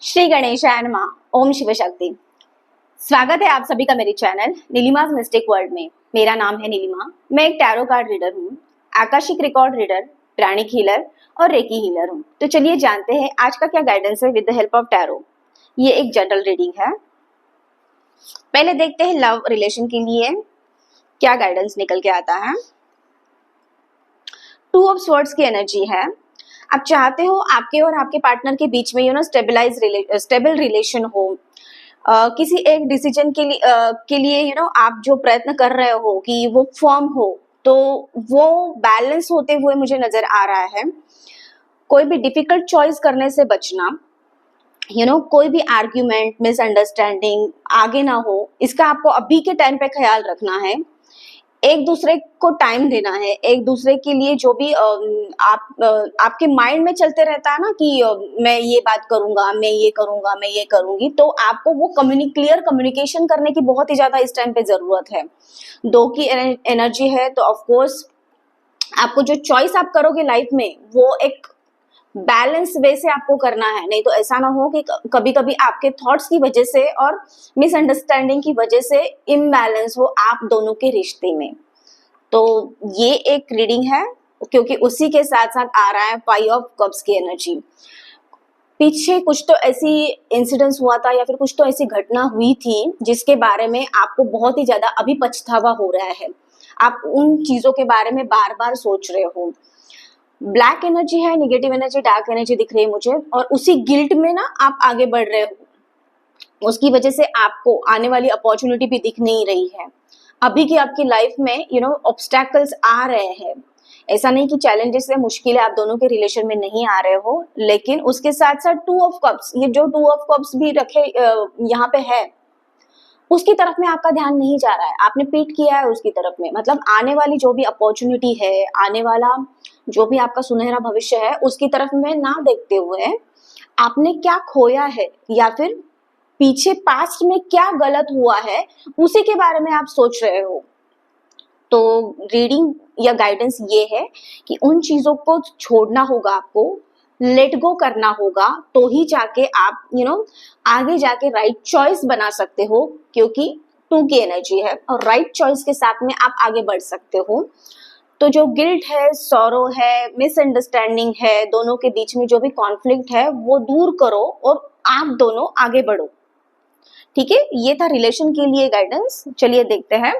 श्री गणेशाय नमः। ओम शिव शक्ति। स्वागत है आप सभी का मेरे चैनल नीलिमा's मिस्टिक वर्ल्ड में। मेरा नाम है नीलिमा। मैं एक टैरो कार्ड रीडर हूँ, आकाशिक रिकॉर्ड रीडर, प्राणिक हीलर और रेकी हीलर हूँ। तो चलिए जानते हैं आज का क्या गाइडेंस है with the help of tarot. ये एक जनरल रीडिंग है। पहले देखते हैं लव रिलेशन के लिए क्या गाइडेंस निकल के आता है। टू ऑफ स्वॉर्ड्स की एनर्जी है। आप चाहते हो आपके और आपके पार्टनर के बीच में स्टेबल रिलेशन हो। किसी एक डिसीजन के लिए आप जो प्रयत्न कर रहे हो कि वो फर्म हो, तो वो बैलेंस होते हुए मुझे नजर आ रहा है। कोई भी डिफिकल्ट चॉइस करने से बचना, कोई भी आर्ग्यूमेंट, मिसअंडरस्टैंडिंग आगे ना हो, इसका आपको अभी के टाइम पे ख्याल रखना है। एक दूसरे को टाइम देना है, एक दूसरे के लिए जो भी आपके माइंड में चलते रहता है ना कि मैं ये बात करूंगा, मैं ये करूंगा, मैं ये करूंगी, तो आपको वो क्लियर कम्युनिकेशन करने की बहुत ही ज्यादा इस टाइम पे जरूरत है। दो की एनर्जी है, तो ऑफ कोर्स आपको जो चॉइस आप करोगे लाइफ में वो एक बैलेंस वे से आपको करना है। नहीं तो ऐसा ना हो कि कभी कभी आपके थॉट्स की वजह से और मिसअंडरस्टैंडिंग की वजह से इम्बैलेंस हो आप दोनों के रिश्ते में। तो ये एक रीडिंग है, क्योंकि उसी के साथ साथ आ रहा है 5 ऑफ कप्स की एनर्जी। पीछे कुछ तो ऐसी इंसिडेंस हुआ था या फिर कुछ तो ऐसी घटना हुई थी जिसके बारे में आपको बहुत ही ज्यादा अभी पछतावा हो रहा है। आप उन चीजों के बारे में बार बार सोच रहे हो। ब्लैक एनर्जी है, निगेटिव एनर्जी, डार्क एनर्जी दिख रही है मुझे, और उसी गिल्ट में ना आप आगे बढ़ रहे हो। उसकी वजह से आपको आने वाली अपॉर्चुनिटी भी दिख नहीं रही है। अभी की आपकी लाइफ में ऑब्स्टैकल्स आ रहे हैं। ऐसा नहीं कि चैलेंजेस या मुश्किलें आप दोनों के रिलेशन में नहीं आ रहे हो, लेकिन उसके साथ साथ 2 ऑफ कप्स, ये जो 2 ऑफ कप्स भी रखे यहाँ पे है, उसकी तरफ में आपका ध्यान नहीं जा रहा है। आपने पीठ किया है उसकी तरफ में। मतलब आने वाली जो भी अपॉर्चुनिटी है, आने वाला जो भी आपका सुनहरा भविष्य है, उसकी तरफ में ना देखते हुए आपने क्या खोया है या फिर पीछे पास्ट में क्या गलत हुआ है, उसी के बारे में आप सोच रहे हो। तो रीडिंग या गाइडेंस ये है कि उन चीजों को छोड़ना होगा, आपको लेट गो करना होगा, तो ही जाके आप आगे जाके राइट चॉइस बना सकते हो। क्योंकि 2 की एनर्जी है और राइट चॉइस के साथ में आप आगे बढ़ सकते हो। तो जो गिल्ट है, सॉरो है, मिसअंडरस्टैंडिंग है, दोनों के बीच में जो भी कॉन्फ्लिक्ट है वो दूर करो और आप दोनों आगे बढ़ो। ठीक है, ये था रिलेशन के लिए गाइडेंस। चलिए देखते हैं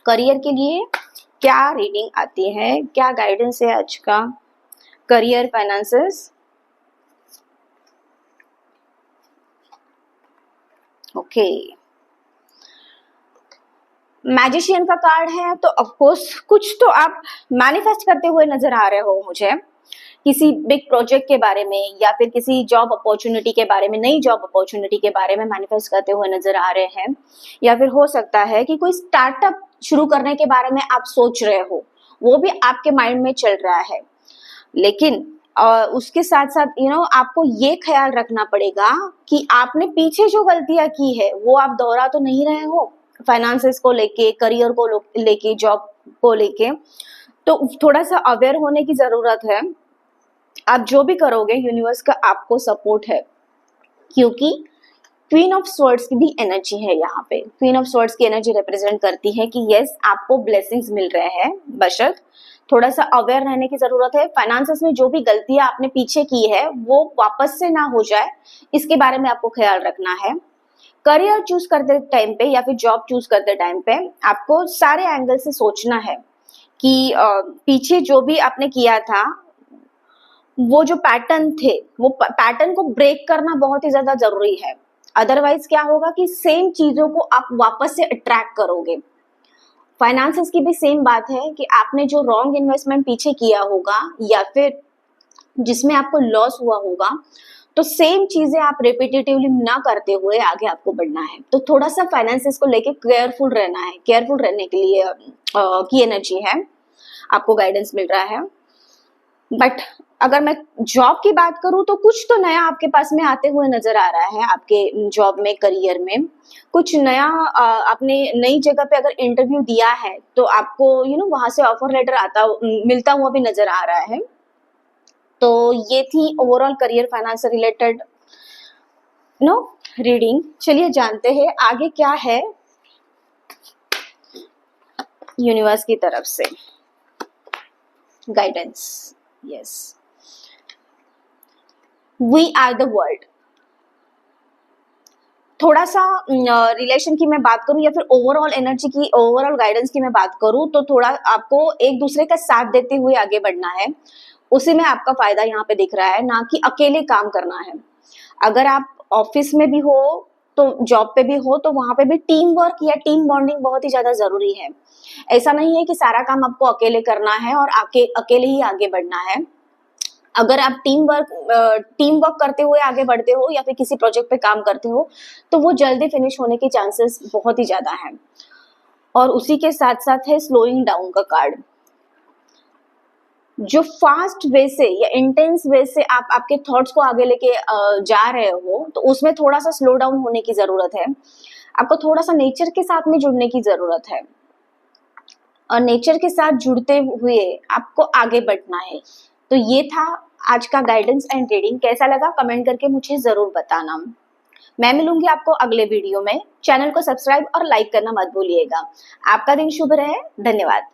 करियर के लिए क्या रीडिंग आती है, क्या गाइडेंस है आज का। Career, finances, okay. मैजिशियन का कार्ड है, तो ऑफ कोर्स कुछ तो आप मैनिफेस्ट करते हुए नजर आ रहे हो मुझे। किसी बिग प्रोजेक्ट के बारे में या फिर किसी जॉब अपॉर्चुनिटी के बारे में, नई जॉब अपॉर्चुनिटी के बारे में मैनिफेस्ट करते हुए नजर आ रहे हैं। या फिर हो सकता है कि कोई स्टार्टअप शुरू करने के बारे में आप सोच रहे हो, वो भी आपके माइंड में चल रहा है। लेकिन उसके साथ साथ आपको ये ख्याल रखना पड़ेगा कि आपने पीछे जो गलतियां की है वो आप दोहरा तो नहीं रहे हो। फाइनेंसेस को लेके, करियर को लेके, जॉब को लेके, तो थोड़ा सा अवेयर होने की जरूरत है। आप जो भी करोगे यूनिवर्स का आपको सपोर्ट है, क्योंकि क्वीन ऑफ स्वर्ड्स की भी एनर्जी है यहाँ पे। क्वीन ऑफ स्वर्ड्स की एनर्जी रिप्रेजेंट करती है कि यस, आपको ब्लेसिंग्स मिल रहे हैं, बशर्त थोड़ा सा अवेयर रहने की जरूरत है। फाइनेंसेस में जो भी गलतियां आपने पीछे की है वो वापस से ना हो जाए, इसके बारे में आपको ख्याल रखना है। करियर चूज करते टाइम पे या फिर जॉब चूज करते टाइम पे आपको सारे एंगल से सोचना है कि पीछे जो भी आपने किया था, वो जो पैटर्न थे, वो पैटर्न को ब्रेक करना बहुत ही ज्यादा जरूरी है। अदरवाइज क्या होगा कि सेम चीजों को आप वापस से अट्रैक्ट करोगे। फाइनेंसेस की भी सेम बात है कि आपने जो रॉन्ग इन्वेस्टमेंट पीछे किया होगा या फिर जिसमें आपको लॉस हुआ होगा, तो सेम चीजें आप रिपीटेटिवली ना करते हुए आगे आपको बढ़ना है। तो थोड़ा सा फाइनेंसेस को लेके केयरफुल रहना है। केयरफुल रहने के लिए की एनर्जी है, आपको गाइडेंस मिल रहा है। बट अगर मैं जॉब की बात करूं तो कुछ तो नया आपके पास में आते हुए नजर आ रहा है। आपके जॉब में, करियर में कुछ नया, आपने नई जगह पे अगर इंटरव्यू दिया है तो आपको वहां से ऑफर लेटर मिलता हुआ भी नजर आ रहा है। तो ये थी ओवरऑल करियर फाइनेंस से रिलेटेड नो रीडिंग। चलिए जानते हैं आगे क्या है यूनिवर्स की तरफ से guidance. Yes, we are the world. थोड़ा सा रिलेशन की मैं बात करूं या फिर ओवरऑल एनर्जी की, ओवरऑल गाइडेंस की मैं बात करूं, तो थोड़ा आपको एक दूसरे का साथ देते हुए आगे बढ़ना है। उसी में आपका फायदा यहाँ पे दिख रहा है, ना कि अकेले काम करना है। अगर आप ऑफिस में भी हो, तो जॉब पे भी हो, तो वहां पे भी टीम वर्क या टीम बॉन्डिंग बहुत ही ज्यादा जरूरी है। ऐसा नहीं है कि सारा काम आपको अकेले करना है और अकेले ही आगे बढ़ना है। अगर आप टीम वर्क करते हुए आगे बढ़ते हो या फिर किसी प्रोजेक्ट पे काम करते हो, तो वो जल्दी फिनिश होने के चांसेस बहुत ही ज्यादा है। और उसी के साथ साथ है स्लोइंग डाउन का कार्ड। जो फास्ट वे से या इंटेंस वे से आप आपके थॉट्स को आगे लेके जा रहे हो, तो उसमें थोड़ा सा स्लो डाउन होने की जरूरत है। आपको थोड़ा सा नेचर के साथ में जुड़ने की जरूरत है, और नेचर के साथ जुड़ते हुए आपको आगे बढ़ना है। तो ये था आज का गाइडेंस एंड रीडिंग। कैसा लगा कमेंट करके मुझे जरूर बताना। मैं मिलूंगी आपको अगले वीडियो में। चैनल को सब्सक्राइब और लाइक करना मत भूलिएगा। आपका दिन शुभ रहे। धन्यवाद।